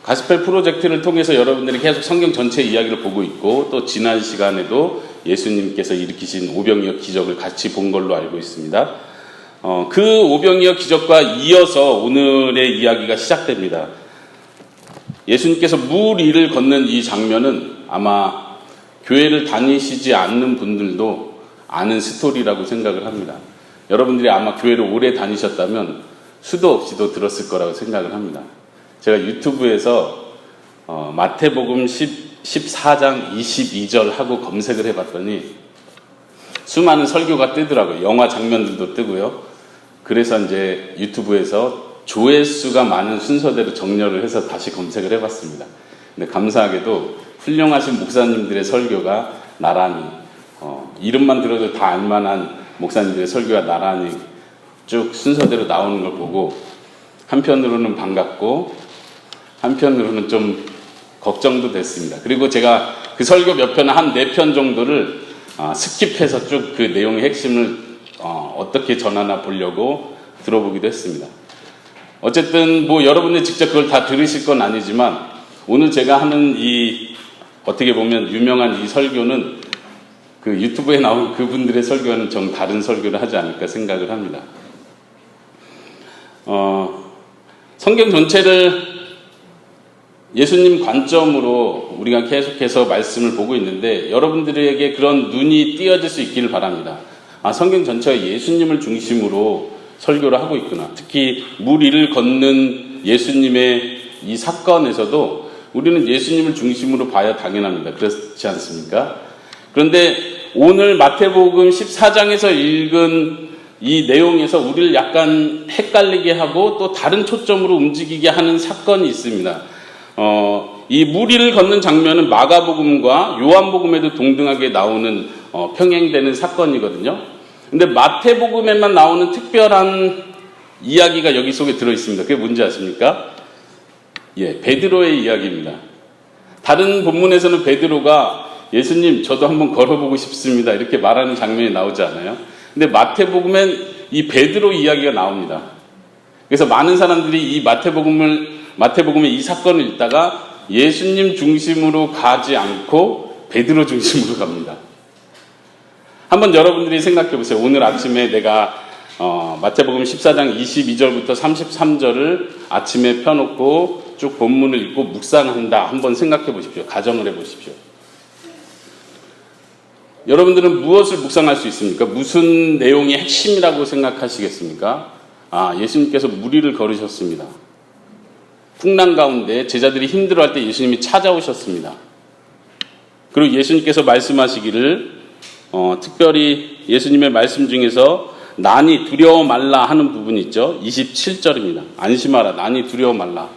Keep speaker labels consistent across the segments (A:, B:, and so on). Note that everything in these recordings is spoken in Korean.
A: 가스펠 프로젝트를 통해서 여러분들이 계속 성경 전체 이야기를 보고 있고 또 지난 시간에도 예수님께서 일으키신 오병이어 기적을 같이 본 걸로 알고 있습니다. 그 오병이어 기적과 이어서 오늘의 이야기가 시작됩니다. 예수님께서 물 위를 걷는 이 장면은 아마 교회를 다니시지 않는 분들도 아는 스토리라고 생각을 합니다. 여러분들이 아마 교회를 오래 다니셨다면 수도 없이도 들었을 거라고 생각을 합니다. 제가 유튜브에서 마태복음 14장 22절 하고 검색을 해봤더니 수많은 설교가 뜨더라고요. 영화 장면들도 뜨고요. 그래서 이제 유튜브에서 조회수가 많은 순서대로 정렬을 해서 다시 검색을 해봤습니다. 근데 감사하게도 훌륭하신 목사님들의 설교가 나란히 이름만 들어도 다 알만한 목사님들의 설교가 나란히 쭉 순서대로 나오는 걸 보고 한편으로는 반갑고 한편으로는 좀 걱정도 됐습니다. 그리고 제가 그 설교 몇 편, 한 4편 정도를 스킵해서 쭉 그 내용의 핵심을 어떻게 전하나 보려고 들어보기도 했습니다. 어쨌든 뭐 여러분이 직접 그걸 다 들으실 건 아니지만 오늘 제가 하는 이 어떻게 보면 유명한 이 설교는 그 유튜브에 나온 그분들의 설교와는 좀 다른 설교를 하지 않을까 생각을 합니다. 성경 전체를 예수님 관점으로 우리가 계속해서 말씀을 보고 있는데 여러분들에게 그런 눈이 띄어질 수 있기를 바랍니다. 성경 전체가 예수님을 중심으로 설교를 하고 있구나. 특히 물 위를 걷는 예수님의 이 사건에서도 우리는 예수님을 중심으로 봐야 당연합니다. 그렇지 않습니까? 그런데 오늘 마태복음 14장에서 읽은 이 내용에서 우리를 약간 헷갈리게 하고 또 다른 초점으로 움직이게 하는 사건이 있습니다. 이 물 위를 걷는 장면은 마가복음과 요한복음에도 동등하게 나오는 평행되는 사건이거든요. 근데 마태복음에만 나오는 특별한 이야기가 여기 속에 들어있습니다. 그게 뭔지 아십니까? 베드로의 이야기입니다. 다른 본문에서는 베드로가 예수님 저도 한번 걸어보고 싶습니다 이렇게 말하는 장면이 나오지 않아요? 근데 마태복음엔 이 베드로 이야기가 나옵니다. 그래서 많은 사람들이 이 마태복음의 이 사건을 읽다가 예수님 중심으로 가지 않고 베드로 중심으로 갑니다. 한번 여러분들이 생각해 보세요. 오늘 아침에 내가 마태복음 14장 22절부터 33절을 아침에 펴놓고 쭉 본문을 읽고 묵상한다. 한번 생각해 보십시오. 가정을 해 보십시오. 여러분들은 무엇을 묵상할 수 있습니까? 무슨 내용이 핵심이라고 생각하시겠습니까? 예수님께서 물 위를 걸으셨습니다. 풍랑 가운데 제자들이 힘들어할 때 예수님이 찾아오셨습니다. 그리고 예수님께서 말씀하시기를 특별히 예수님의 말씀 중에서 난이 두려워 말라 하는 부분이 있죠. 27절입니다. 안심하라. 난이 두려워 말라.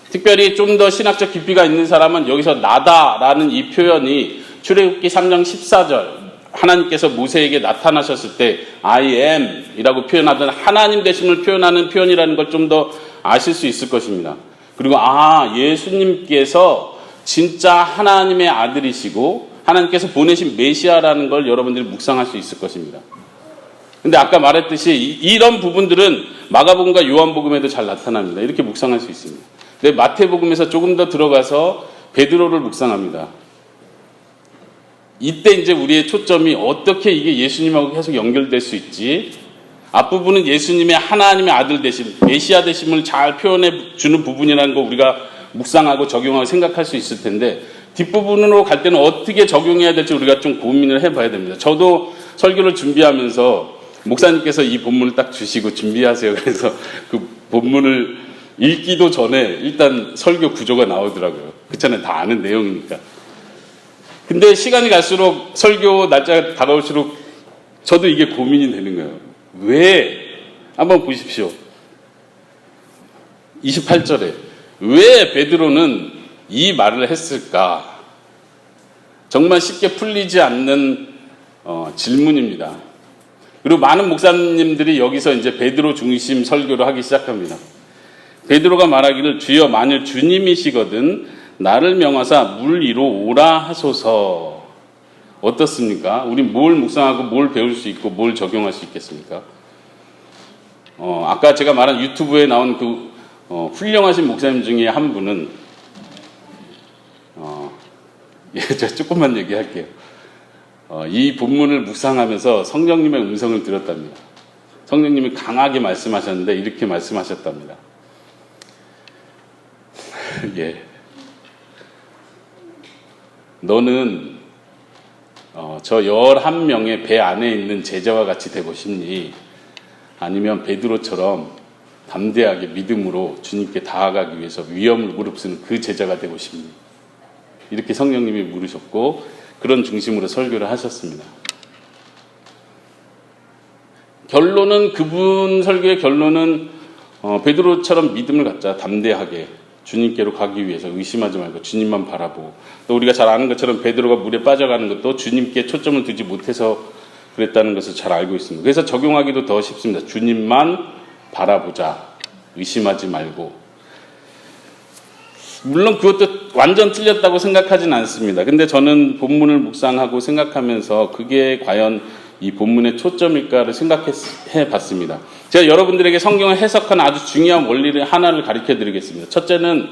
A: 특별히 좀 더 신학적 깊이가 있는 사람은 여기서 나다라는 이 표현이 출애굽기 3장 14절 하나님께서 모세에게 나타나셨을 때 I am 이라고 표현하던 하나님 되심을 표현하는 표현이라는 걸 좀 더 아실 수 있을 것입니다. 그리고 예수님께서 진짜 하나님의 아들이시고 하나님께서 보내신 메시아라는 걸 여러분들이 묵상할 수 있을 것입니다. 근데 아까 말했듯이 이런 부분들은 마가복음과 요한복음에도 잘 나타납니다. 이렇게 묵상할 수 있습니다. 근데 마태복음에서 조금 더 들어가서 베드로를 묵상합니다. 이때 이제 우리의 초점이 어떻게 이게 예수님하고 계속 연결될 수 있지? 앞부분은 예수님의 하나님의 아들 되심, 메시아 되심을 잘 표현해 주는 부분이라는 거 우리가 묵상하고 적용하고 생각할 수 있을 텐데 뒷부분으로 갈 때는 어떻게 적용해야 될지 우리가 좀 고민을 해봐야 됩니다. 저도 설교를 준비하면서 목사님께서 이 본문을 딱 주시고 준비하세요. 그래서 그 본문을 읽기도 전에 일단 설교 구조가 나오더라고요. 그렇잖아요. 다 아는 내용이니까. 근데 시간이 갈수록 설교 날짜가 다가올수록 저도 이게 고민이 되는 거예요. 왜? 한번 보십시오. 28절에 왜 베드로는 이 말을 했을까? 정말 쉽게 풀리지 않는 질문입니다. 그리고 많은 목사님들이 여기서 이제 베드로 중심 설교를 하기 시작합니다. 베드로가 말하기를 주여 만일 주님이시거든 나를 명하사 물 위로 오라 하소서. 어떻습니까? 우리 뭘 묵상하고 뭘 배울 수 있고 뭘 적용할 수 있겠습니까? 아까 제가 말한 유튜브에 나온 그 훌륭하신 목사님 중에 한 분은 예, 제가 조금만 얘기할게요. 이 본문을 묵상하면서 성령님의 음성을 들었답니다. 성령님이 강하게 말씀하셨는데 이렇게 말씀하셨답니다. 예. 너는 저 11명의 배 안에 있는 제자와 같이 되고 싶니? 아니면 베드로처럼 담대하게 믿음으로 주님께 다가가기 위해서 위험을 무릅쓰는 그 제자가 되고 싶니? 이렇게 성령님이 물으셨고 그런 중심으로 설교를 하셨습니다. 결론은 그분 설교의 결론은 베드로처럼 믿음을 갖자. 담대하게 주님께로 가기 위해서 의심하지 말고 주님만 바라보고, 또 우리가 잘 아는 것처럼 베드로가 물에 빠져가는 것도 주님께 초점을 두지 못해서 그랬다는 것을 잘 알고 있습니다. 그래서 적용하기도 더 쉽습니다. 주님만 바라보자. 의심하지 말고. 물론 그것도 완전 틀렸다고 생각하진 않습니다. 근데 저는 본문을 묵상하고 생각하면서 그게 과연 이 본문의 초점일까를 생각해 봤습니다. 제가 여러분들에게 성경을 해석하는 아주 중요한 원리를 하나를 가르쳐 드리겠습니다. 첫째는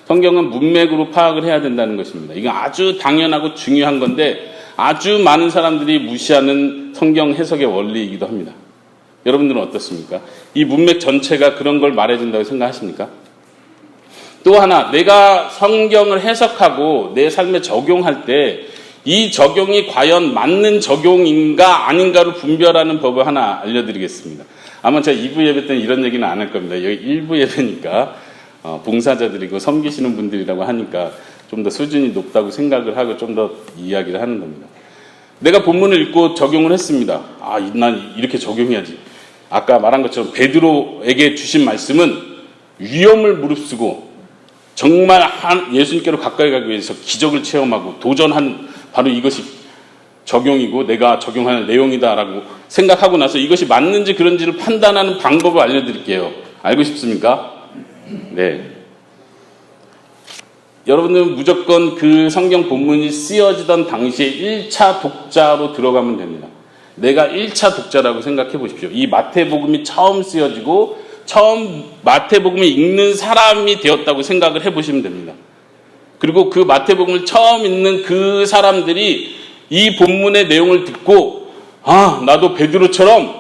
A: 성경은 문맥으로 파악을 해야 된다는 것입니다. 이건 아주 당연하고 중요한 건데 아주 많은 사람들이 무시하는 성경 해석의 원리이기도 합니다. 여러분들은 어떻습니까? 이 문맥 전체가 그런 걸 말해준다고 생각하십니까? 또 하나, 내가 성경을 해석하고 내 삶에 적용할 때 이 적용이 과연 맞는 적용인가 아닌가를 분별하는 법을 하나 알려드리겠습니다. 아마 제가 2부 예배 때는 이런 얘기는 안 할 겁니다. 여기 1부 예배니까 봉사자들이고 섬기시는 분들이라고 하니까 좀 더 수준이 높다고 생각을 하고 좀 더 이야기를 하는 겁니다. 내가 본문을 읽고 적용을 했습니다. 난 이렇게 적용해야지. 아까 말한 것처럼 베드로에게 주신 말씀은 위험을 무릅쓰고 정말 예수님께로 가까이 가기 위해서 기적을 체험하고 도전한 바로 이것이 적용이고 내가 적용할 내용이다라고 생각하고 나서 이것이 맞는지 그런지를 판단하는 방법을 알려드릴게요. 알고 싶습니까? 네. 여러분들은 무조건 그 성경 본문이 쓰여지던 당시에 1차 독자로 들어가면 됩니다. 내가 1차 독자라고 생각해 보십시오. 이 마태복음이 처음 쓰여지고 처음 마태복음을 읽는 사람이 되었다고 생각을 해보시면 됩니다. 그리고 그 마태복음을 처음 읽는 그 사람들이 이 본문의 내용을 듣고 나도 베드로처럼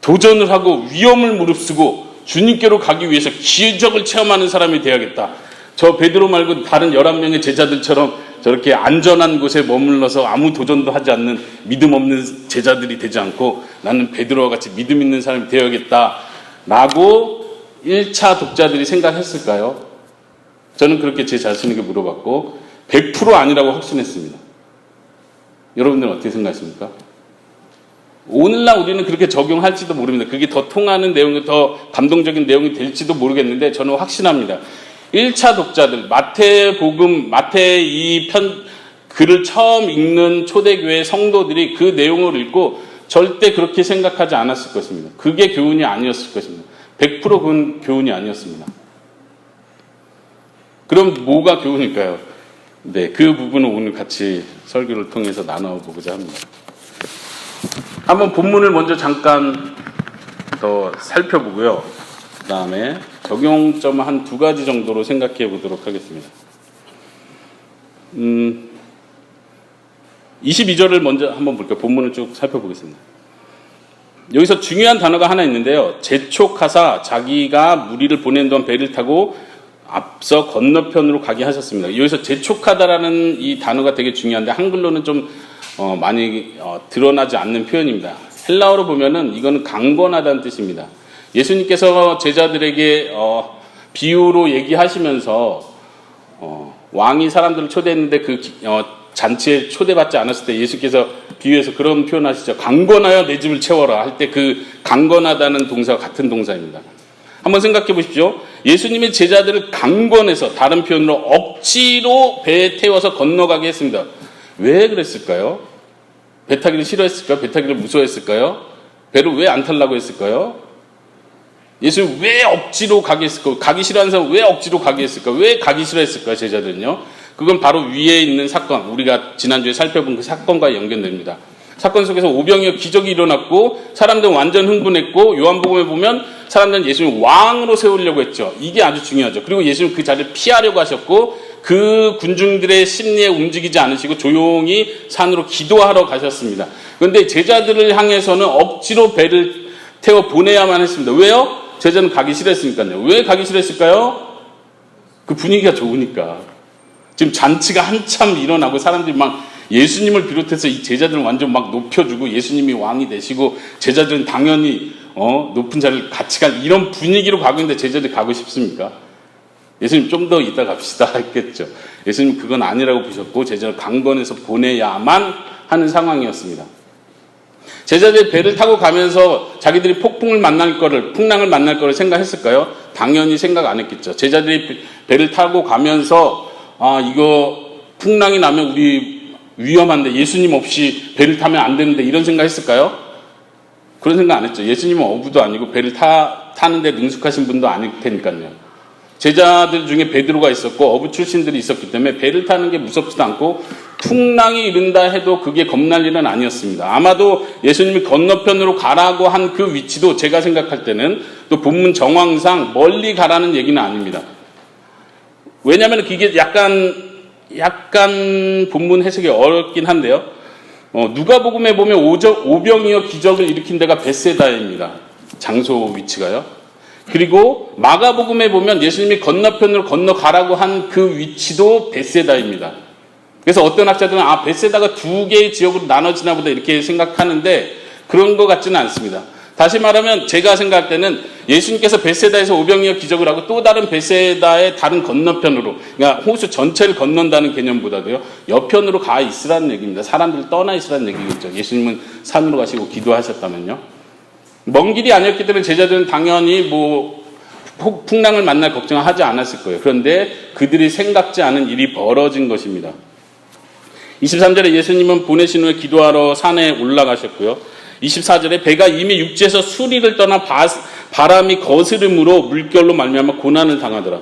A: 도전을 하고 위험을 무릅쓰고 주님께로 가기 위해서 기적을 체험하는 사람이 되어야겠다. 저 베드로 말고 다른 11명의 제자들처럼 저렇게 안전한 곳에 머물러서 아무 도전도 하지 않는 믿음 없는 제자들이 되지 않고 나는 베드로와 같이 믿음 있는 사람이 되어야겠다 라고 1차 독자들이 생각했을까요? 저는 그렇게 제 자신에게 물어봤고 100% 아니라고 확신했습니다. 여러분들은 어떻게 생각하십니까? 오늘날 우리는 그렇게 적용할지도 모릅니다. 그게 더 통하는 내용이 더 감동적인 내용이 될지도 모르겠는데 저는 확신합니다. 1차 독자들, 마태 이 글을 처음 읽는 초대교회 성도들이 그 내용을 읽고 절대 그렇게 생각하지 않았을 것입니다. 그게 교훈이 아니었을 것입니다. 100% 그건 교훈이 아니었습니다. 그럼 뭐가 교훈일까요? 네, 그 부분을 오늘 같이 설교를 통해서 나눠보고자 합니다. 한번 본문을 먼저 잠깐 더 살펴보고요. 그 다음에 적용점을 한 2가지 정도로 생각해 보도록 하겠습니다. 22절을 먼저 한번 볼게요. 본문을 쭉 살펴보겠습니다. 여기서 중요한 단어가 하나 있는데요. 재촉하사 자기가 무리를 보낸 동안 배를 타고 앞서 건너편으로 가게 하셨습니다. 여기서 재촉하다라는 이 단어가 되게 중요한데 한글로는 좀 많이 드러나지 않는 표현입니다. 헬라어로 보면은 이거는 강권하다는 뜻입니다. 예수님께서 제자들에게 비유로 얘기하시면서 왕이 사람들을 초대했는데 그 잔치에 초대받지 않았을 때 예수께서 비유해서 그런 표현하시죠. 강권하여 내 집을 채워라 할 때 그 강권하다는 동사와 같은 동사입니다. 한번 생각해 보십시오. 예수님의 제자들을 강권해서 다른 표현으로 억지로 배에 태워서 건너가게 했습니다. 왜 그랬을까요? 배 타기를 싫어했을까요? 배 타기를 무서워했을까요? 배를 왜 안 타려고 했을까요? 예수님 왜 억지로 가게 했을까요? 가기 싫어하는 사람 왜 억지로 가게 했을까요? 왜 가기 싫어했을까요? 제자들은요. 그건 바로 위에 있는 사건, 우리가 지난주에 살펴본 그 사건과 연결됩니다. 사건 속에서 오병이어 기적이 일어났고 사람들은 완전 흥분했고 요한복음에 보면 사람들은 예수님을 왕으로 세우려고 했죠. 이게 아주 중요하죠. 그리고 예수님 그 자리를 피하려고 하셨고 그 군중들의 심리에 움직이지 않으시고 조용히 산으로 기도하러 가셨습니다. 그런데 제자들을 향해서는 억지로 배를 태워 보내야만 했습니다. 왜요? 제자는 가기 싫었으니까요. 왜 가기 싫었을까요? 그 분위기가 좋으니까. 지금 잔치가 한참 일어나고 사람들이 막 예수님을 비롯해서 이 제자들은 완전 막 높여주고 예수님이 왕이 되시고 제자들은 당연히 높은 자리를 같이 갈 이런 분위기로 가고 있는데 제자들이 가고 싶습니까? 예수님 좀 더 이따 갑시다 했겠죠. 예수님 그건 아니라고 보셨고 제자를 강권해서 보내야만 하는 상황이었습니다. 제자들이 배를 타고 가면서 자기들이 풍랑을 만날 거를 생각했을까요? 당연히 생각 안 했겠죠. 제자들이 배를 타고 가면서 이거 풍랑이 나면 우리 위험한데 예수님 없이 배를 타면 안 되는데 이런 생각 했을까요? 그런 생각 안 했죠. 예수님은 어부도 아니고 배를 타는데 능숙하신 분도 아닐 테니까요. 제자들 중에 베드로가 있었고 어부 출신들이 있었기 때문에 배를 타는 게 무섭지도 않고 풍랑이 이른다 해도 그게 겁날 일은 아니었습니다. 아마도 예수님이 건너편으로 가라고 한 그 위치도 제가 생각할 때는 또 본문 정황상 멀리 가라는 얘기는 아닙니다. 왜냐하면 그게 약간 본문 해석이 어렵긴 한데요. 누가복음에 보면 오병이어 기적을 일으킨 데가 벳세다입니다. 장소 위치가요. 그리고 마가복음에 보면 예수님이 건너편으로 건너가라고 한 그 위치도 벳세다입니다. 그래서 어떤 학자들은 벳세다가 두 개의 지역으로 나눠지나 보다 이렇게 생각하는데 그런 것 같지는 않습니다. 다시 말하면 제가 생각할 때는 예수님께서 벳세다에서 오병이어 기적을 하고 또 다른 벳세다의 다른 건너편으로, 그러니까 호수 전체를 건넌다는 개념보다도요, 옆편으로 가 있으라는 얘기입니다. 사람들 떠나 있으라는 얘기겠죠. 예수님은 산으로 가시고 기도하셨다면요. 먼 길이 아니었기 때문에 제자들은 당연히 풍랑을 만날 걱정을 하지 않았을 거예요. 그런데 그들이 생각지 않은 일이 벌어진 것입니다. 23절에 예수님은 보내신 후에 기도하러 산에 올라가셨고요. 24절에 배가 이미 육지에서 수리를 떠나 바람이 거스름으로 물결로 말미암아 고난을 당하더라.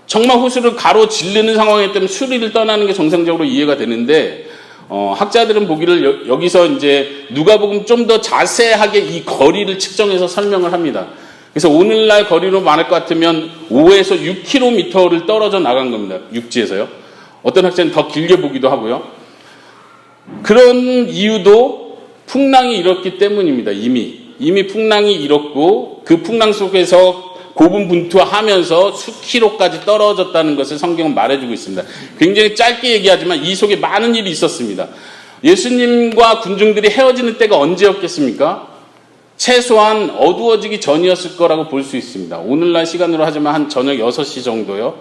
A: 정말 호수를 가로질르는 상황이기 때문에 수리를 떠나는 게 정상적으로 이해가 되는데 학자들은 보기를 여기서 이제 누가복음 좀 더 자세하게 이 거리를 측정해서 설명을 합니다. 그래서 오늘날 거리로 말할 것 같으면 5에서 6km를 떨어져 나간 겁니다. 육지에서요. 어떤 학자는 더 길게 보기도 하고요. 그런 이유도 풍랑이 일었기 때문입니다. 이미 풍랑이 일었고 그 풍랑 속에서 고분분투하면서 수키로까지 떨어졌다는 것을 성경은 말해주고 있습니다. 굉장히 짧게 얘기하지만 이 속에 많은 일이 있었습니다. 예수님과 군중들이 헤어지는 때가 언제였겠습니까? 최소한 어두워지기 전이었을 거라고 볼 수 있습니다. 오늘날 시간으로 하자면 한 저녁 6시 정도요.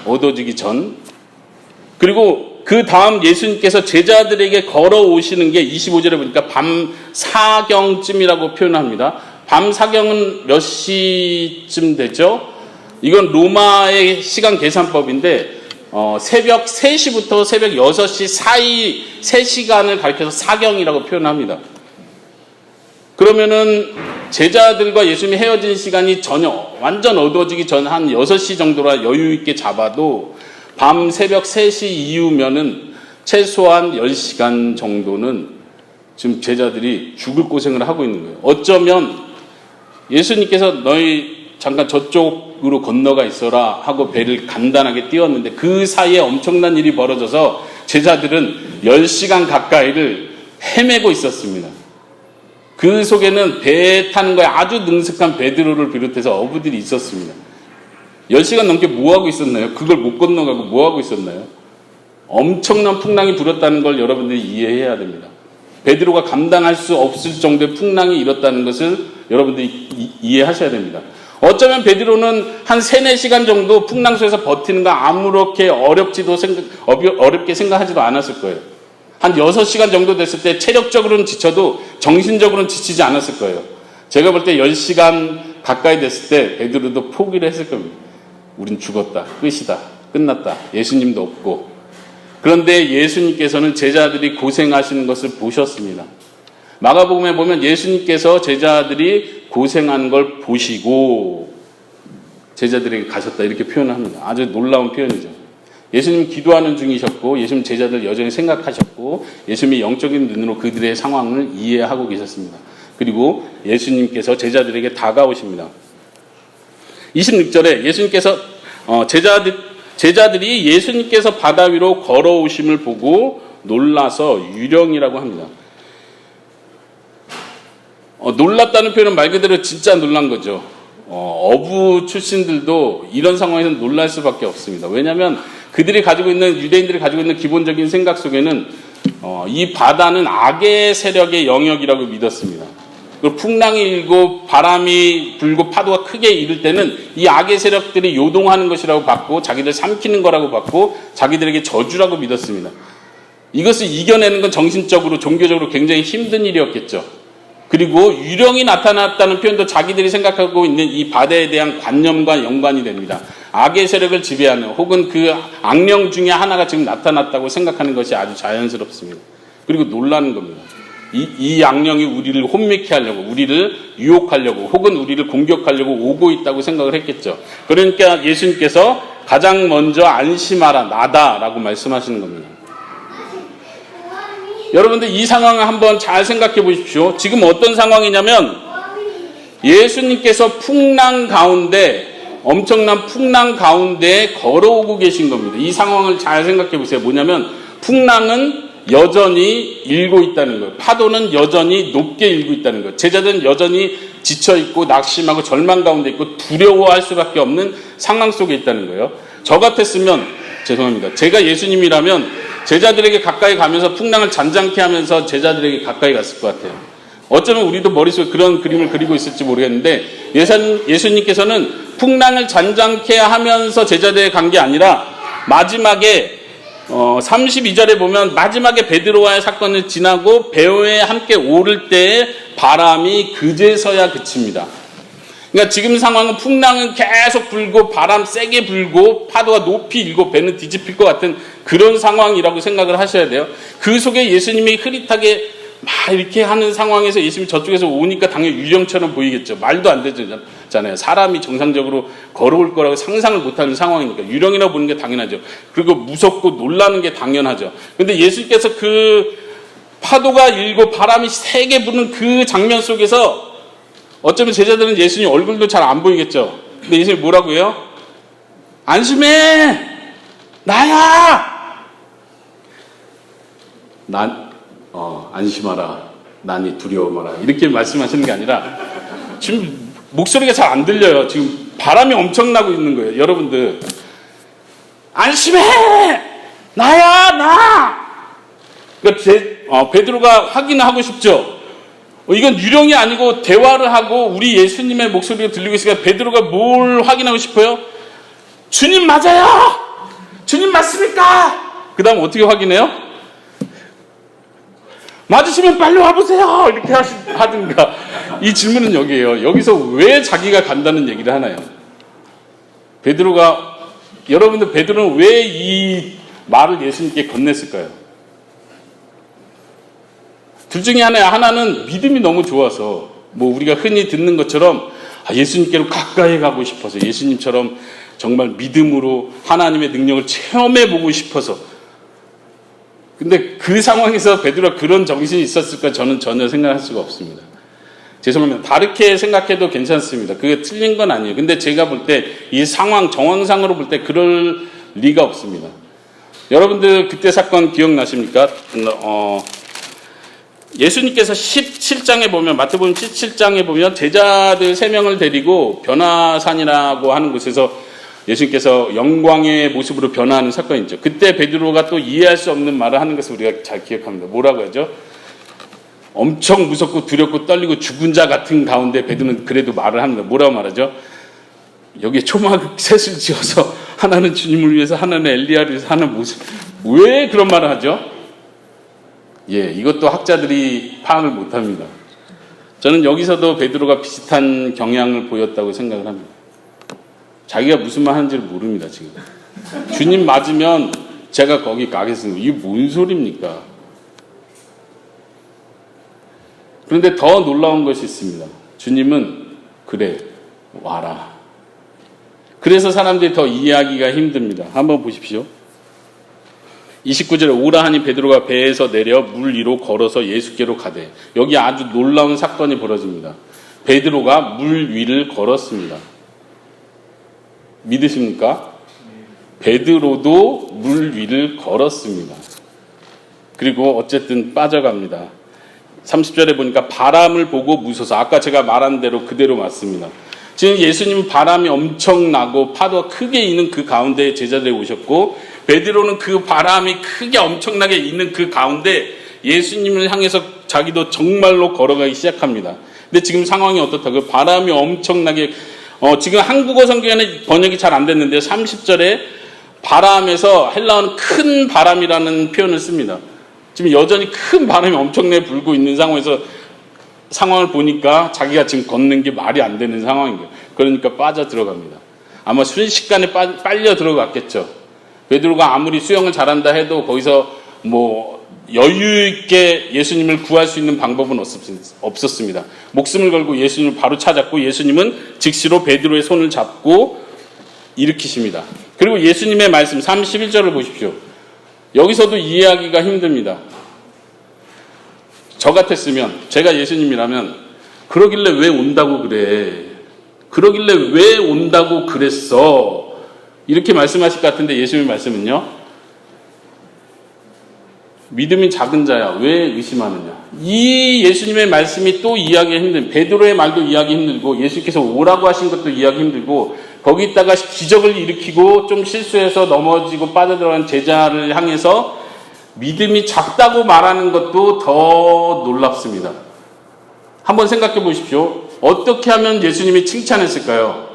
A: 어두워지기 전. 그리고 그 다음 예수님께서 제자들에게 걸어오시는 게 25절에 보니까 밤 사경쯤이라고 표현합니다. 밤 사경은 몇 시쯤 되죠? 이건 로마의 시간 계산법인데 새벽 3시부터 새벽 6시 사이 3시간을 가리켜서 사경이라고 표현합니다. 그러면은 제자들과 예수님이 헤어진 시간이 완전 어두워지기 전 한 6시 정도라 여유 있게 잡아도 밤 새벽 3시 이후면은 최소한 10시간 정도는 지금 제자들이 죽을 고생을 하고 있는 거예요. 어쩌면 예수님께서 너희 잠깐 저쪽으로 건너가 있어라 하고 배를 간단하게 띄웠는데 그 사이에 엄청난 일이 벌어져서 제자들은 10시간 가까이를 헤매고 있었습니다. 그 속에는 배 타는 거에 아주 능숙한 베드로를 비롯해서 어부들이 있었습니다. 10시간 넘게 뭐하고 있었나요? 그걸 못 건너가고 뭐하고 있었나요? 엄청난 풍랑이 불었다는 걸 여러분들이 이해해야 됩니다. 베드로가 감당할 수 없을 정도의 풍랑이 일었다는 것을 여러분들이 이해하셔야 됩니다. 어쩌면 베드로는 한 3-4시간 정도 풍랑 속에서 버티는 거 아무렇게 어렵게 생각하지도 않았을 거예요. 한 6시간 정도 됐을 때 체력적으로는 지쳐도 정신적으로는 지치지 않았을 거예요. 제가 볼 때 10시간 가까이 됐을 때 베드로도 포기를 했을 겁니다. 우린 죽었다. 끝이다. 끝났다. 예수님도 없고. 그런데 예수님께서는 제자들이 고생하시는 것을 보셨습니다. 마가복음에 보면 예수님께서 제자들이 고생하는 걸 보시고 제자들에게 가셨다 이렇게 표현합니다. 아주 놀라운 표현이죠. 예수님 기도하는 중이셨고 예수님 제자들 여전히 생각하셨고 예수님이 영적인 눈으로 그들의 상황을 이해하고 계셨습니다. 그리고 예수님께서 제자들에게 다가오십니다. 26절에 예수님께서 제자들이 예수님께서 바다 위로 걸어오심을 보고 놀라서 유령이라고 합니다. 놀랐다는 표현은 말 그대로 진짜 놀란 거죠. 어부 출신들도 이런 상황에서 놀랄 수밖에 없습니다. 왜냐하면 유대인들이 가지고 있는 기본적인 생각 속에는 이 바다는 악의 세력의 영역이라고 믿었습니다. 그리고 풍랑이 일고 바람이 불고 파도가 크게 일을 때는 이 악의 세력들이 요동하는 것이라고 봤고 자기들 삼키는 거라고 봤고 자기들에게 저주라고 믿었습니다. 이것을 이겨내는 건 정신적으로 종교적으로 굉장히 힘든 일이었겠죠. 그리고 유령이 나타났다는 표현도 자기들이 생각하고 있는 이 바다에 대한 관념과 연관이 됩니다. 악의 세력을 지배하는 혹은 그 악령 중에 하나가 지금 나타났다고 생각하는 것이 아주 자연스럽습니다. 그리고 놀라는 겁니다. 이 악령이 우리를 혼미케 하려고, 우리를 유혹하려고, 혹은 우리를 공격하려고 오고 있다고 생각을 했겠죠. 그러니까 예수님께서 가장 먼저 안심하라, 나다라고 말씀하시는 겁니다. 여러분들 이 상황을 한번 잘 생각해 보십시오. 지금 어떤 상황이냐면 예수님께서 엄청난 풍랑 가운데 걸어오고 계신 겁니다. 이 상황을 잘 생각해 보세요. 뭐냐면 풍랑은 여전히 일고 있다는 거예요. 파도는 여전히 높게 일고 있다는 거예요. 제자들은 여전히 지쳐있고 낙심하고 절망 가운데 있고 두려워할 수밖에 없는 상황 속에 있다는 거예요. 저 같았으면 제가 예수님이라면 제자들에게 가까이 가면서 풍랑을 잔잔케 하면서 제자들에게 가까이 갔을 것 같아요. 어쩌면 우리도 머릿속에 그런 그림을 그리고 있을지 모르겠는데 예수님께서는 풍랑을 잔잔케 하면서 제자들에게 간 게 아니라 마지막에 32절에 보면 마지막에 베드로와의 사건을 지나고 배에 함께 오를 때에 바람이 그제서야 그칩니다. 그러니까 지금 상황은 풍랑은 계속 불고 바람 세게 불고 파도가 높이 일고 배는 뒤집힐 것 같은 그런 상황이라고 생각을 하셔야 돼요. 그 속에 예수님이 흐릿하게 막 이렇게 하는 상황에서 예수님이 저쪽에서 오니까 당연히 유령처럼 보이겠죠. 말도 안 되잖아요. 사람이 정상적으로 걸어올 거라고 상상을 못하는 상황이니까 유령이라고 보는 게 당연하죠. 그리고 무섭고 놀라는 게 당연하죠. 그런데 예수님께서 그 파도가 일고 바람이 세게 부는 그 장면 속에서 어쩌면 제자들은 예수님 얼굴도 잘 안 보이겠죠. 근데 예수님이 뭐라고 해요? 안심해! 나야! 안심하라. 난이 두려워 마라. 이렇게 말씀하시는 게 아니라 지금 목소리가 잘 안 들려요. 지금 바람이 엄청나고 있는 거예요. 여러분들 안심해! 나야! 나! 그러니까 베드로가 확인을 하고 싶죠. 이건 유령이 아니고 대화를 하고 우리 예수님의 목소리가 들리고 있으니까 베드로가 뭘 확인하고 싶어요? 주님 맞아요! 주님 맞습니까? 그 다음 어떻게 확인해요? 맞으시면 빨리 와보세요! 이렇게 하든가. 이 질문은 여기에요. 여기서 왜 자기가 간다는 얘기를 하나요? 여러분들 베드로는 왜 이 말을 예수님께 건넸을까요? 둘 중에 하나는 믿음이 너무 좋아서 우리가 흔히 듣는 것처럼 예수님께로 가까이 가고 싶어서 예수님처럼 정말 믿음으로 하나님의 능력을 체험해보고 싶어서. 근데 그 상황에서 베드로가 그런 정신이 있었을까 저는 전혀 생각할 수가 없습니다. 죄송합니다. 다르게 생각해도 괜찮습니다. 그게 틀린 건 아니에요. 근데 제가 볼 때 이 상황 정황상으로 볼 때 그럴 리가 없습니다. 여러분들 그때 사건 기억나십니까? 예수님께서 17장에 보면 마태복음 17장에 보면 제자들 3명을 데리고 변화산이라고 하는 곳에서 예수님께서 영광의 모습으로 변화하는 사건이 있죠. 그때 베드로가 또 이해할 수 없는 말을 하는 것을 우리가 잘 기억합니다. 뭐라고 하죠? 엄청 무섭고 두렵고 떨리고 죽은 자 같은 가운데 베드로는 그래도 말을 합니다. 뭐라고 말하죠? 여기에 초막 셋을 지어서 하나는 주님을 위해서 하나는 엘리야를 위해서 하나는 모세. 왜 그런 말을 하죠? 이것도 학자들이 파악을 못합니다. 저는 여기서도 베드로가 비슷한 경향을 보였다고 생각을 합니다. 자기가 무슨 말 하는지를 모릅니다. 지금 주님 맞으면 제가 거기 가겠습니다. 이게 뭔 소리입니까? 그런데 더 놀라운 것이 있습니다. 주님은 그래 와라. 그래서 사람들이 더 이해하기가 힘듭니다. 한번 보십시오. 29절에 오라 하니 베드로가 배에서 내려 물 위로 걸어서 예수께로 가되. 여기 아주 놀라운 사건이 벌어집니다. 베드로가 물 위를 걸었습니다. 믿으십니까? 베드로도 물 위를 걸었습니다. 그리고 어쨌든 빠져갑니다. 30절에 보니까 바람을 보고 무서워서, 아까 제가 말한 대로 그대로 맞습니다. 지금 예수님은 바람이 엄청나고 파도가 크게 이는 그 가운데 제자들이 오셨고, 베드로는 그 바람이 크게 엄청나게 이는 그 가운데 예수님을 향해서 자기도 정말로 걸어가기 시작합니다. 근데 지금 상황이 어떻다고요? 바람이 엄청나게, 지금 한국어 성경에는 번역이 잘 안 됐는데 30절에 바람에서 헬라어는 큰 바람이라는 표현을 씁니다. 지금 여전히 큰 바람이 엄청나게 불고 있는 상황에서 상황을 보니까 자기가 지금 걷는 게 말이 안 되는 상황인 거예요. 그러니까 빠져 들어갑니다. 아마 순식간에 빨려 들어갔겠죠. 베드로가 아무리 수영을 잘한다 해도 거기서 여유 있게 예수님을 구할 수 있는 방법은 없었습니다. 목숨을 걸고 예수님을 바로 찾았고, 예수님은 즉시로 베드로의 손을 잡고 일으키십니다. 그리고 예수님의 말씀 31절을 보십시오. 여기서도 이해하기가 힘듭니다. 저 같았으면, 제가 예수님이라면 그러길래 왜 온다고 그래? 그러길래 왜 온다고 그랬어? 이렇게 말씀하실 것 같은데 예수님의 말씀은요, 믿음이 작은 자야 왜 의심하느냐. 이 예수님의 말씀이 또 이해하기 힘든, 베드로의 말도 이해하기 힘들고, 예수님께서 오라고 하신 것도 이해하기 힘들고, 거기다가 기적을 일으키고 좀 실수해서 넘어지고 빠져들어간 제자를 향해서 믿음이 작다고 말하는 것도 더 놀랍습니다. 한번 생각해 보십시오. 어떻게 하면 예수님이 칭찬했을까요?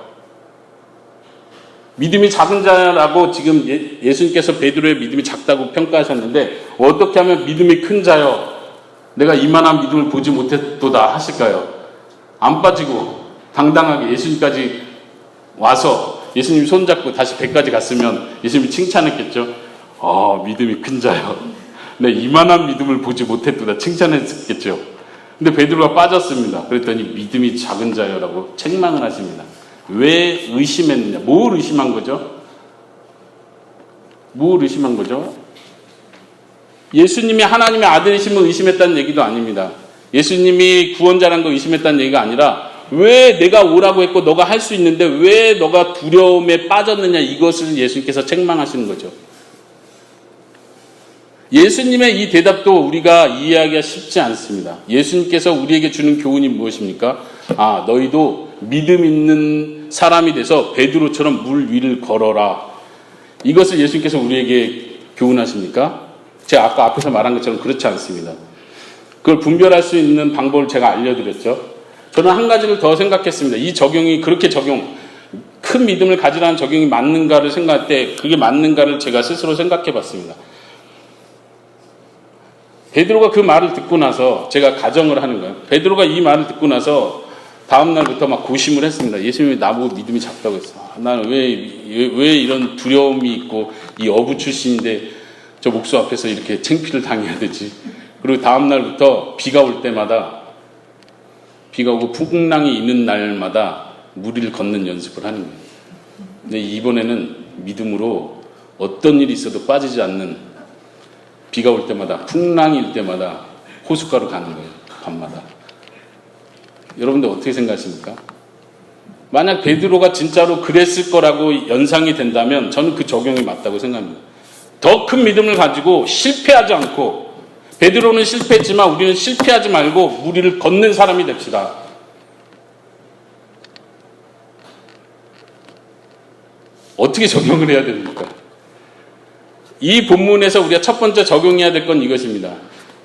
A: 믿음이 작은 자라고 지금 예수님께서 베드로의 믿음이 작다고 평가하셨는데, 어떻게 하면 믿음이 큰 자여 내가 이만한 믿음을 보지 못했도다 하실까요? 안 빠지고 당당하게 예수님까지 와서 예수님 손잡고 다시 배까지 갔으면 예수님이 칭찬했겠죠. 믿음이 큰 자여 내 이만한 믿음을 보지 못했도다 칭찬했겠죠. 근데 베드로가 빠졌습니다. 그랬더니 믿음이 작은 자여라고 책망을 하십니다. 왜 의심했느냐? 뭘 의심한 거죠? 뭘 의심한 거죠? 예수님이 하나님의 아들이심을 의심했다는 얘기도 아닙니다. 예수님이 구원자라는 거 의심했다는 얘기가 아니라, 왜 내가 오라고 했고 너가 할 수 있는데 왜 너가 두려움에 빠졌느냐, 이것을 예수님께서 책망하시는 거죠. 예수님의 이 대답도 우리가 이해하기가 쉽지 않습니다. 예수님께서 우리에게 주는 교훈이 무엇입니까? 너희도 믿음 있는 사람이 돼서 베드로처럼 물 위를 걸어라. 이것을 예수님께서 우리에게 교훈하십니까? 제가 아까 앞에서 말한 것처럼 그렇지 않습니다. 그걸 분별할 수 있는 방법을 제가 알려드렸죠. 저는 한 가지를 더 생각했습니다. 이 적용이 그렇게 큰 믿음을 가지라는 적용이 맞는가를 생각할 때 그게 맞는가를 제가 스스로 생각해 봤습니다. 베드로가 그 말을 듣고 나서 제가 가정을 하는 거예요. 베드로가 이 말을 듣고 나서 다음 날부터 막 고심을 했습니다. 예수님이 나보고 믿음이 작다고 했어. 나는 왜 이런 두려움이 있고 이 어부 출신인데 저 목수 앞에서 이렇게 창피를 당해야 되지. 그리고 다음 날부터 비가 올 때마다, 비가 오고 풍랑이 있는 날마다 물 위를 걷는 연습을 하는 거예요. 근데 이번에는 믿음으로 어떤 일이 있어도 빠지지 않는, 비가 올 때마다, 풍랑이 일 때마다 호숫가로 가는 거예요. 밤마다. 여러분들 어떻게 생각하십니까? 만약 베드로가 진짜로 그랬을 거라고 연상이 된다면 저는 그 적용이 맞다고 생각합니다. 더 큰 믿음을 가지고 실패하지 않고, 베드로는 실패했지만 우리는 실패하지 말고 물 위를 걷는 사람이 됩시다. 어떻게 적용을 해야 됩니까? 이 본문에서 우리가 첫 번째 적용해야 될 건 이것입니다.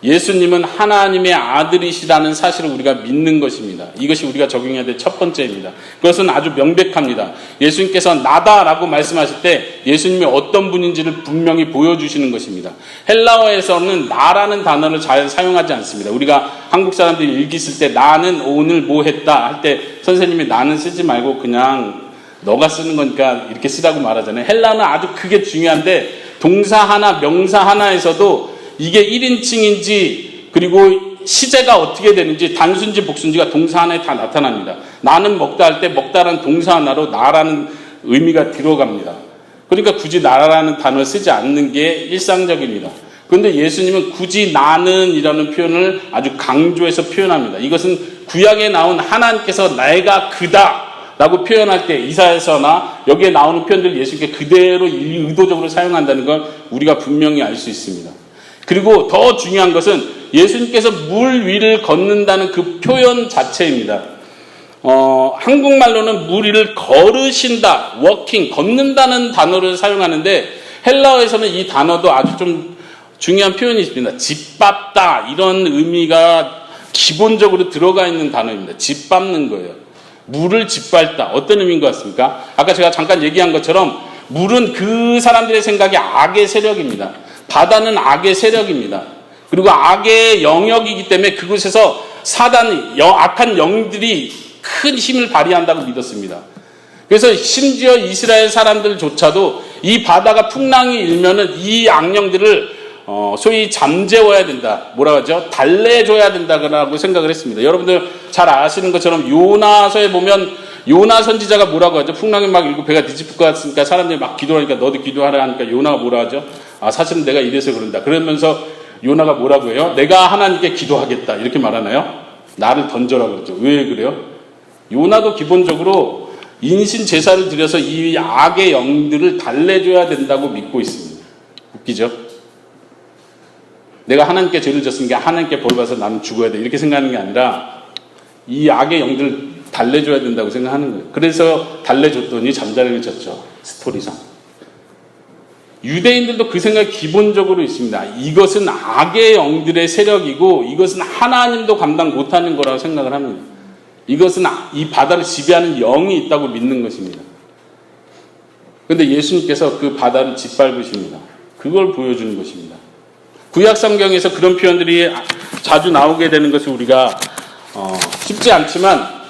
A: 예수님은 하나님의 아들이시라는 사실을 우리가 믿는 것입니다. 이것이 우리가 적용해야 될 첫 번째입니다. 그것은 아주 명백합니다. 예수님께서 나다라고 말씀하실 때 예수님이 어떤 분인지를 분명히 보여주시는 것입니다. 헬라어에서는 나라는 단어를 잘 사용하지 않습니다. 우리가 한국 사람들이 읽기 쓸 때 나는 오늘 뭐 했다 할 때 선생님이 나는 쓰지 말고 그냥 너가 쓰는 거니까 이렇게 쓰라고 말하잖아요. 헬라어는 아주 크게 중요한데 동사 하나, 명사 하나에서도 이게 1인칭인지 그리고 시제가 어떻게 되는지 단수인지 복수인지가 동사 하나에 다 나타납니다. 나는 먹다 할 때 먹다라는 동사 하나로 나라는 의미가 들어갑니다. 그러니까 굳이 나라는 단어를 쓰지 않는 게 일상적입니다. 그런데 예수님은 굳이 나는 이라는 표현을 아주 강조해서 표현합니다. 이것은 구약에 나온 하나님께서 내가 그다 라고 표현할 때 이사야서나 여기에 나오는 표현들을 예수님께 그대로 의도적으로 사용한다는 걸 우리가 분명히 알 수 있습니다. 그리고 더 중요한 것은 예수님께서 물 위를 걷는다는 그 표현 자체입니다. 한국말로는 물 위를 걸으신다, 워킹, 걷는다는 단어를 사용하는데 헬라어에서는 이 단어도 아주 좀 중요한 표현이 있습니다. 짓밟다, 이런 의미가 기본적으로 들어가 있는 단어입니다. 짓밟는 거예요. 물을 짓밟다. 어떤 의미인 것 같습니까? 아까 제가 잠깐 얘기한 것처럼 물은 그 사람들의 생각이 악의 세력입니다. 바다는 악의 세력입니다. 그리고 악의 영역이기 때문에 그곳에서 사단이, 악한 영들이 큰 힘을 발휘한다고 믿었습니다. 그래서 심지어 이스라엘 사람들조차도 이 바다가 풍랑이 일면은 이 악령들을 소위 잠재워야 된다. 뭐라고 하죠? 달래줘야 된다고 생각을 했습니다. 여러분들 잘 아시는 것처럼 요나서에 보면 요나 선지자가 뭐라고 하죠? 풍랑이 막 일고 배가 뒤집힐 것 같으니까 사람들이 막 기도하니까 너도 기도하라 하니까 요나가 뭐라 하죠? 사실은 내가 이래서 그런다. 그러면서 요나가 뭐라고 해요? 내가 하나님께 기도하겠다. 이렇게 말하나요? 나를 던져라 그러죠. 왜 그래요? 요나도 기본적으로 인신 제사를 드려서 이 악의 영들을 달래줘야 된다고 믿고 있습니다. 웃기죠? 내가 하나님께 죄를 졌으니까 하나님께 벌 받아서 나는 죽어야 돼. 이렇게 생각하는 게 아니라 이 악의 영들을 달래줘야 된다고 생각하는 거예요. 그래서 달래줬더니 잠자리를 졌죠. 스토리상. 유대인들도 그 생각이 기본적으로 있습니다. 이것은 악의 영들의 세력이고 이것은 하나님도 감당 못하는 거라고 생각을 합니다. 이것은 이 바다를 지배하는 영이 있다고 믿는 것입니다. 그런데 예수님께서 그 바다를 짓밟으십니다. 그걸 보여주는 것입니다. 구약 성경에서 그런 표현들이 자주 나오게 되는 것을 우리가 쉽지 않지만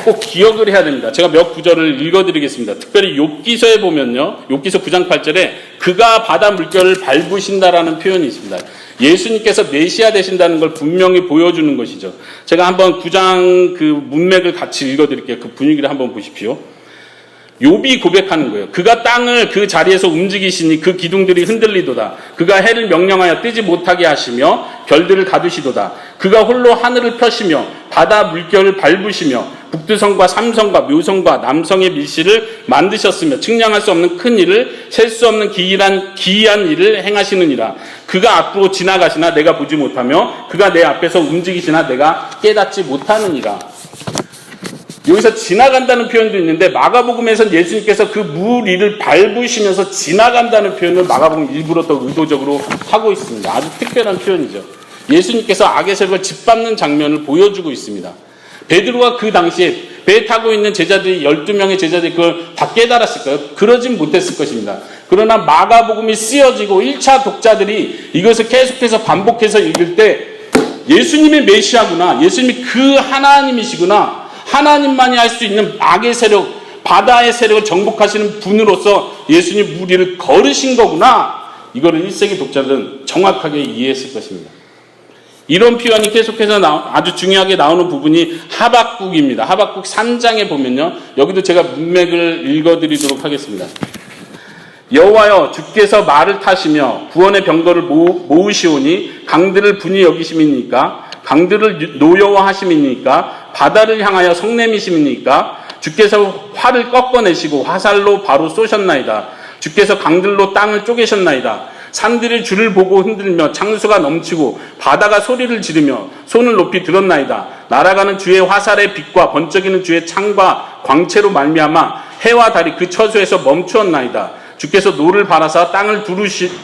A: 꼭 기억을 해야 됩니다. 제가 몇 구절을 읽어드리겠습니다. 특별히 욥기서에 보면요. 욥기서 9장 8절에 그가 바다 물결을 밟으신다라는 표현이 있습니다. 예수님께서 메시아 되신다는 걸 분명히 보여주는 것이죠. 제가 한번 9장 그 문맥을 같이 읽어드릴게요. 그 분위기를 한번 보십시오. 욥이 고백하는 거예요. 그가 땅을 그 자리에서 움직이시니 그 기둥들이 흔들리도다. 그가 해를 명령하여 뜨지 못하게 하시며 별들을 가두시도다. 그가 홀로 하늘을 펴시며 바다 물결을 밟으시며 북두성과 삼성과 묘성과 남성의 밀실을 만드셨으며 측량할 수 없는 큰 일을 셀 수 없는 기이한 일을 행하시느니라. 그가 앞으로 지나가시나 내가 보지 못하며 그가 내 앞에서 움직이시나 내가 깨닫지 못하느니라. 여기서 지나간다는 표현도 있는데 마가복음에서는 예수님께서 그 물 위를 밟으시면서 지나간다는 표현을 마가복음 일부러 더 의도적으로 하고 있습니다. 아주 특별한 표현이죠. 예수님께서 악의 세력을 짓밟는 장면을 보여주고 있습니다. 베드로가 그 당시에 배에 타고 있는 제자들이 12명의 제자들이 그걸 다 깨달았을까요? 그러진 못했을 것입니다. 그러나 마가복음이 쓰여지고 1차 독자들이 이것을 계속해서 반복해서 읽을 때 예수님이 메시아구나, 예수님이 그 하나님이시구나, 하나님만이 할 수 있는 악의 세력, 바다의 세력을 정복하시는 분으로서 예수님 물 위를 걸으신 거구나. 이거를 1세기 독자들은 정확하게 이해했을 것입니다. 이런 표현이 계속해서 아주 중요하게 나오는 부분이 하박국입니다. 하박국 3장에 보면요. 여기도 제가 문맥을 읽어드리도록 하겠습니다. 여호와여 주께서 말을 타시며 구원의 병거를 모으시오니 강들을 분이 여기심이니까 강들을 노여워하심이니까 바다를 향하여 성냄이심이니까 주께서 활을 꺾어내시고 화살로 바로 쏘셨나이다. 주께서 강들로 땅을 쪼개셨나이다. 산들이 주를 보고 흔들며 창수가 넘치고 바다가 소리를 지르며 손을 높이 들었나이다. 날아가는 주의 화살의 빛과 번쩍이는 주의 창과 광채로 말미암아 해와 달이 그 처소에서 멈추었나이다. 주께서 노를 바라사 땅을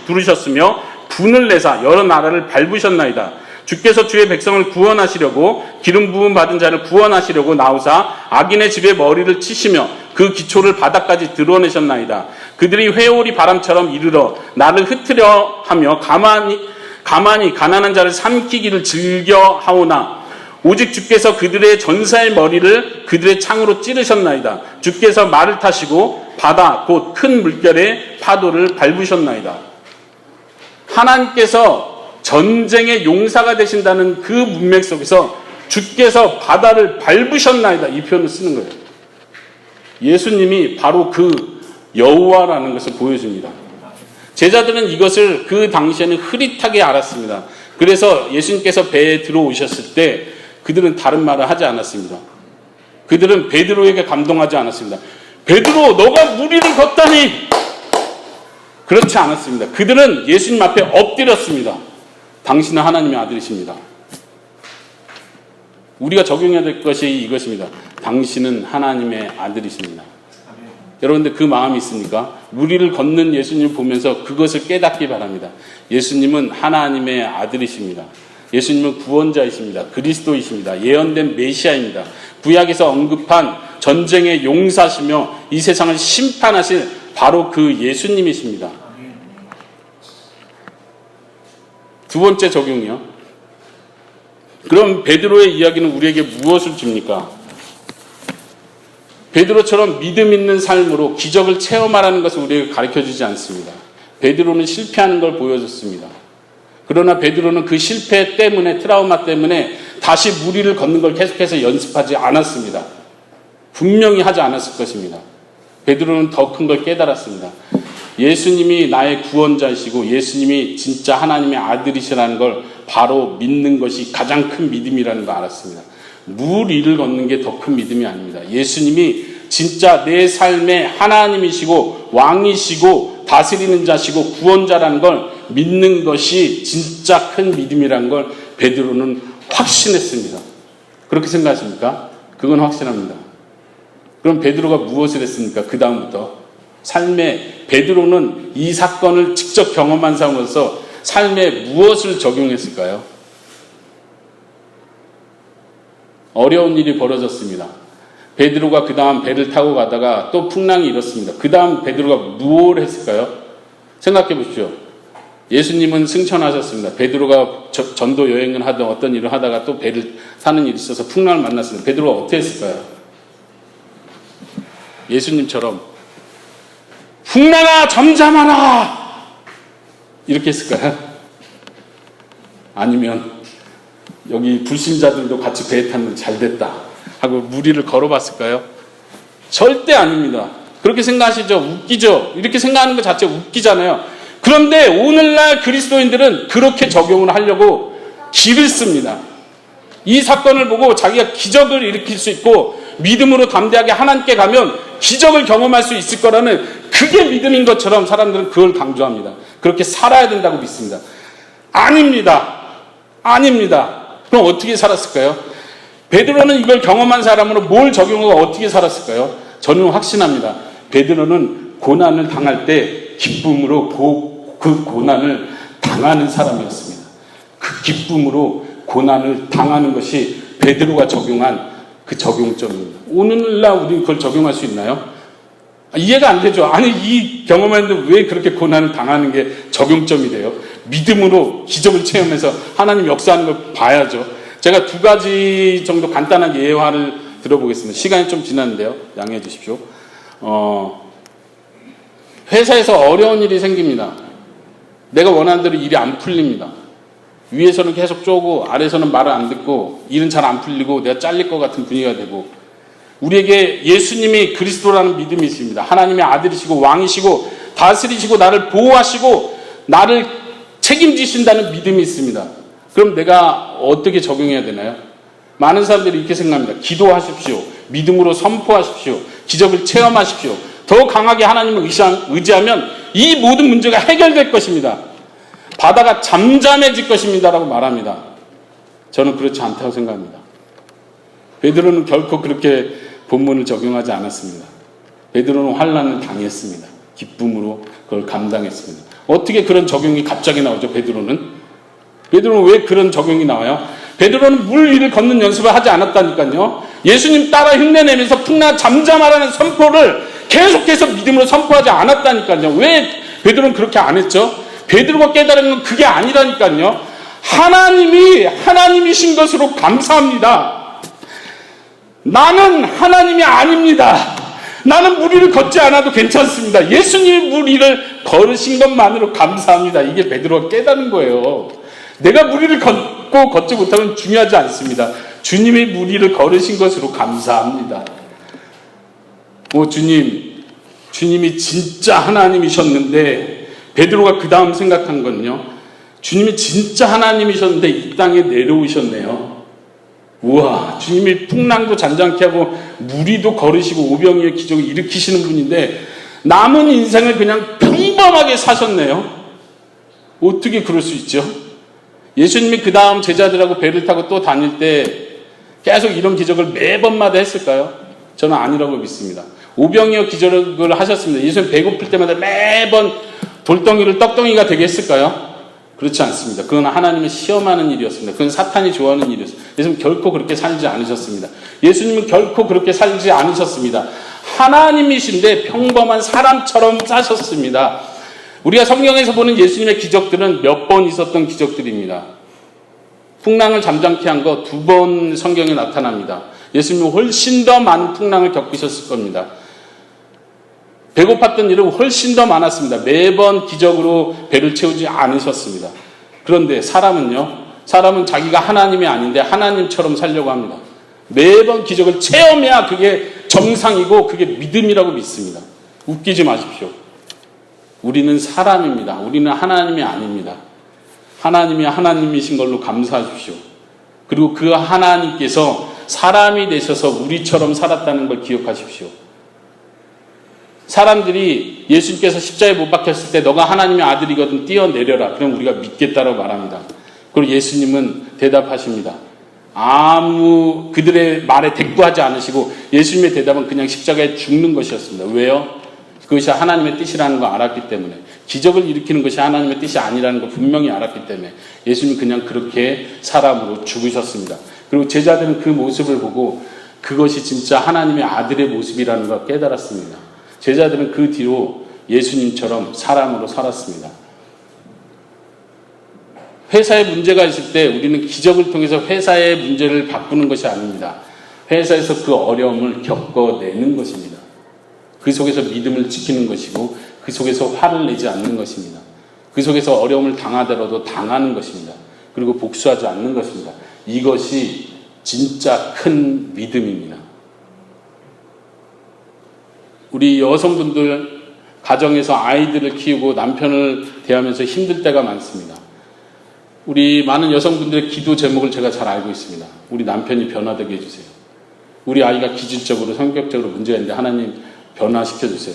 A: 두르셨으며 분을 내사 여러 나라를 밟으셨나이다. 주께서 주의 백성을 구원하시려고 기름 부음 받은 자를 구원하시려고 나오사 악인의 집에 머리를 치시며 그 기초를 바닥까지 드러내셨나이다. 그들이 회오리 바람처럼 이르러 나를 흩으려 하며 가만히 가난한 자를 삼키기를 즐겨 하오나 오직 주께서 그들의 전사의 머리를 그들의 창으로 찌르셨나이다. 주께서 말을 타시고 바다 곧 큰 물결의 파도를 밟으셨나이다. 하나님께서 전쟁의 용사가 되신다는 그 문맥 속에서 주께서 바다를 밟으셨나이다. 이 표현을 쓰는 거예요. 예수님이 바로 그 여호와라는 것을 보여줍니다. 제자들은 이것을 그 당시에는 흐릿하게 알았습니다. 그래서 예수님께서 배에 들어오셨을 때 그들은 다른 말을 하지 않았습니다. 그들은 베드로에게 감동하지 않았습니다. 베드로, 너가 무리를 걷다니! 그렇지 않았습니다. 그들은 예수님 앞에 엎드렸습니다. 당신은 하나님의 아들이십니다. 우리가 적용해야 될 것이 이것입니다. 당신은 하나님의 아들이십니다. 여러분들 그 마음이 있습니까? 무리를 걷는 예수님을 보면서 그것을 깨닫기 바랍니다. 예수님은 하나님의 아들이십니다. 예수님은 구원자이십니다. 그리스도이십니다. 예언된 메시아입니다. 구약에서 언급한 전쟁의 용사시며 이 세상을 심판하실 바로 그 예수님이십니다. 두 번째 적용이요. 그럼 베드로의 이야기는 우리에게 무엇을 줍니까? 베드로처럼 믿음 있는 삶으로 기적을 체험하라는 것을 우리에게 가르쳐주지 않습니다. 베드로는 실패하는 걸 보여줬습니다. 그러나 베드로는 그 실패 때문에, 트라우마 때문에 다시 무리를 걷는 걸 계속해서 연습하지 않았습니다. 분명히 하지 않았을 것입니다. 베드로는 더 큰 걸 깨달았습니다. 예수님이 나의 구원자이시고 예수님이 진짜 하나님의 아들이시라는 걸 바로 믿는 것이 가장 큰 믿음이라는 걸 알았습니다. 무리를 걷는 게 더 큰 믿음이 아닙니다. 예수님이 진짜 내 삶의 하나님이시고 왕이시고 다스리는 자시고 구원자라는 걸 믿는 것이 진짜 큰 믿음이라는 걸 베드로는 확신했습니다. 그렇게 생각하십니까? 그건 확신합니다. 그럼 베드로가 무엇을 했습니까? 그 다음부터 삶에 베드로는 이 사건을 직접 경험한 사람으로서 삶에 무엇을 적용했을까요? 어려운 일이 벌어졌습니다. 베드로가 그 다음 배를 타고 가다가 또 풍랑이 일었습니다. 그 다음 베드로가 무엇을 했을까요? 생각해 보십시오. 예수님은 승천하셨습니다. 베드로가 전도 여행을 하던 어떤 일을 하다가 또 배를 타는 일이 있어서 풍랑을 만났습니다. 베드로가 어떻게 했을까요? 예수님처럼 풍랑아 잠잠하라 이렇게 했을까요? 아니면 여기 불신자들도 같이 배에 탔는데 잘 됐다 하고 무리를 걸어봤을까요? 절대 아닙니다. 그렇게 생각하시죠? 웃기죠? 이렇게 생각하는 것 자체가 웃기잖아요. 그런데 오늘날 그리스도인들은 그렇게 적용을 하려고 기를 씁니다. 이 사건을 보고 자기가 기적을 일으킬 수 있고 믿음으로 담대하게 하나님께 가면 기적을 경험할 수 있을 거라는 그게 믿음인 것처럼 사람들은 그걸 강조합니다. 그렇게 살아야 된다고 믿습니다. 아닙니다. 아닙니다. 그럼 어떻게 살았을까요? 베드로는 이걸 경험한 사람으로 뭘 적용하고 어떻게 살았을까요? 저는 확신합니다. 베드로는 고난을 당할 때 기쁨으로 그 고난을 당하는 사람이었습니다. 그 기쁨으로 고난을 당하는 것이 베드로가 적용한 그 적용점입니다. 오늘날 우리는 그걸 적용할 수 있나요? 이해가 안 되죠. 아니 이 경험했는데 왜 그렇게 고난을 당하는 게 적용점이 돼요? 믿음으로 기적을 체험해서 하나님 역사하는 걸 봐야죠. 제가 두 가지 정도 간단하게 예화를 들어보겠습니다. 시간이 좀 지났는데요. 양해해 주십시오. 회사에서 어려운 일이 생깁니다. 내가 원하는 대로 일이 안 풀립니다. 위에서는 계속 쪼고 아래에서는 말을 안 듣고 일은 잘 안 풀리고 내가 잘릴 것 같은 분위기가 되고 우리에게 예수님이 그리스도라는 믿음이 있습니다. 하나님의 아들이시고 왕이시고 다스리시고 나를 보호하시고 나를 책임지신다는 믿음이 있습니다. 그럼 내가 어떻게 적용해야 되나요? 많은 사람들이 이렇게 생각합니다. 기도하십시오. 믿음으로 선포하십시오. 기적을 체험하십시오. 더 강하게 하나님을 의지하면 이 모든 문제가 해결될 것입니다. 바다가 잠잠해질 것입니다 라고 말합니다. 저는 그렇지 않다고 생각합니다. 베드로는 결코 그렇게 본문을 적용하지 않았습니다. 베드로는 환난을 당했습니다. 기쁨으로 그걸 감당했습니다. 어떻게 그런 적용이 갑자기 나오죠? 베드로는 왜 그런 적용이 나와요? 베드로는 물 위를 걷는 연습을 하지 않았다니까요. 예수님 따라 흉내내면서 풍랑 잠잠하라는 선포를 계속해서 믿음으로 선포하지 않았다니까요. 왜 베드로는 그렇게 안 했죠? 베드로가 깨달은 건 그게 아니라니까요. 하나님이 하나님이신 것으로 감사합니다. 나는 하나님이 아닙니다. 나는 무리를 걷지 않아도 괜찮습니다. 예수님이 무리를 걸으신 것만으로 감사합니다. 이게 베드로가 깨닫는 거예요. 내가 무리를 걷고 걷지 못하면 중요하지 않습니다. 주님이 무리를 걸으신 것으로 감사합니다. 주님이 진짜 하나님이셨는데 베드로가 그 다음 생각한 건요. 주님이 진짜 하나님이셨는데 이 땅에 내려오셨네요. 우와, 주님이 풍랑도 잔잔케 하고 무리도 거르시고 오병이의 기적을 일으키시는 분인데 남은 인생을 그냥 평범하게 사셨네요. 어떻게 그럴 수 있죠? 예수님이 그 다음 제자들하고 배를 타고 또 다닐 때 계속 이런 기적을 매번마다 했을까요? 저는 아니라고 믿습니다. 오병이어 기적을 하셨습니다. 예수님 배고플 때마다 매번 돌덩이를 떡덩이가 되게 했을까요? 그렇지 않습니다. 그건 하나님을 시험하는 일이었습니다. 그건 사탄이 좋아하는 일이었습니다. 예수님은 결코 그렇게 살지 않으셨습니다. 예수님은 결코 그렇게 살지 않으셨습니다. 하나님이신데 평범한 사람처럼 사셨습니다. 우리가 성경에서 보는 예수님의 기적들은 몇 번 있었던 기적들입니다. 풍랑을 잠잠케 한 거 2번 성경에 나타납니다. 예수님은 훨씬 더 많은 풍랑을 겪으셨을 겁니다. 배고팠던 일은 훨씬 더 많았습니다. 매번 기적으로 배를 채우지 않으셨습니다. 그런데 사람은 자기가 하나님이 아닌데 하나님처럼 살려고 합니다. 매번 기적을 체험해야 그게 정상이고 그게 믿음이라고 믿습니다. 웃기지 마십시오. 우리는 사람입니다. 우리는 하나님이 아닙니다. 하나님이 하나님이신 걸로 감사하십시오. 그리고 그 하나님께서 사람이 되셔서 우리처럼 살았다는 걸 기억하십시오. 사람들이 예수님께서 십자가에 못 박혔을 때 너가 하나님의 아들이거든 뛰어내려라. 그럼 우리가 믿겠다라고 말합니다. 그리고 예수님은 대답하십니다. 아무 그들의 말에 대꾸하지 않으시고 예수님의 대답은 그냥 십자가에 죽는 것이었습니다. 왜요? 그것이 하나님의 뜻이라는 걸 알았기 때문에, 기적을 일으키는 것이 하나님의 뜻이 아니라는 걸 분명히 알았기 때문에 예수님은 그냥 그렇게 사람으로 죽으셨습니다. 그리고 제자들은 그 모습을 보고 그것이 진짜 하나님의 아들의 모습이라는 걸 깨달았습니다. 제자들은 그 뒤로 예수님처럼 사람으로 살았습니다. 회사에 문제가 있을 때 우리는 기적을 통해서 회사의 문제를 바꾸는 것이 아닙니다. 회사에서 그 어려움을 겪어내는 것입니다. 그 속에서 믿음을 지키는 것이고 그 속에서 화를 내지 않는 것입니다. 그 속에서 어려움을 당하더라도 당하는 것입니다. 그리고 복수하지 않는 것입니다. 이것이 진짜 큰 믿음입니다. 우리 여성분들 가정에서 아이들을 키우고 남편을 대하면서 힘들 때가 많습니다. 우리 많은 여성분들의 기도 제목을 제가 잘 알고 있습니다. 우리 남편이 변화되게 해주세요. 우리 아이가 기질적으로 성격적으로 문제가 있는데 하나님 변화시켜주세요.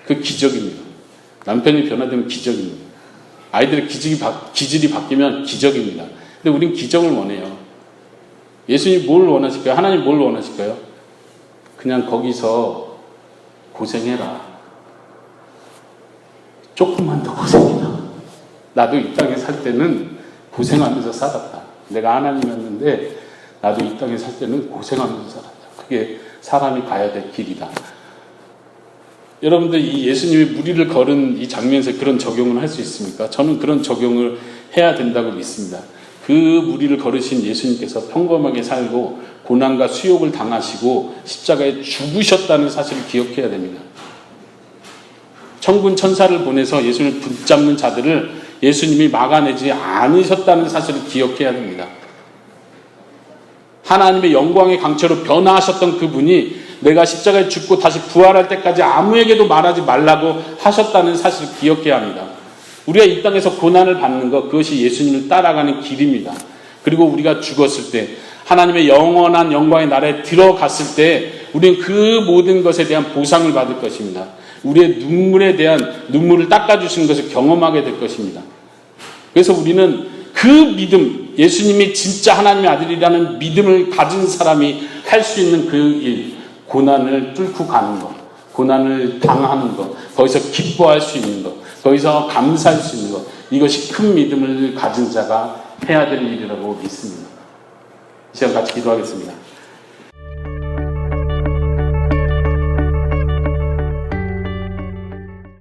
A: 그 기적입니다. 남편이 변화되면 기적입니다. 아이들의 기질이 바뀌면 기적입니다. 근데 우린 기적을 원해요. 예수님 뭘 원하실까요? 하나님 뭘 원하실까요? 그냥 거기서 고생해라. 조금만 더 고생해라. 나도 이 땅에 살 때는 고생하면서 살았다. 내가 하나님이었는데 나도 이 땅에 살 때는 고생하면서 살았다. 그게 사람이 가야 될 길이다. 여러분들 이 예수님이 무리를 걸은 이 장면에서 그런 적용을 할 수 있습니까? 저는 그런 적용을 해야 된다고 믿습니다. 그 무리를 걸으신 예수님께서 평범하게 살고 고난과 수욕을 당하시고 십자가에 죽으셨다는 사실을 기억해야 됩니다. 천군 천사를 보내서 예수님을 붙잡는 자들을 예수님이 막아내지 않으셨다는 사실을 기억해야 됩니다. 하나님의 영광의 강체로 변화하셨던 그분이 내가 십자가에 죽고 다시 부활할 때까지 아무에게도 말하지 말라고 하셨다는 사실을 기억해야 합니다. 우리가 이 땅에서 고난을 받는 것, 그것이 예수님을 따라가는 길입니다. 그리고 우리가 죽었을 때 하나님의 영원한 영광의 나라에 들어갔을 때 우리는 그 모든 것에 대한 보상을 받을 것입니다. 우리의 눈물에 대한 눈물을 닦아주시는 것을 경험하게 될 것입니다. 그래서 우리는 그 믿음, 예수님이 진짜 하나님의 아들이라는 믿음을 가진 사람이 할 수 있는 그 일, 고난을 뚫고 가는 것, 고난을 당하는 것, 거기서 기뻐할 수 있는 것, 거기서 감사할 수 있는 것, 이것이 큰 믿음을 가진 자가 해야 될 일이라고 믿습니다. 이 시간 같이 기도하겠습니다.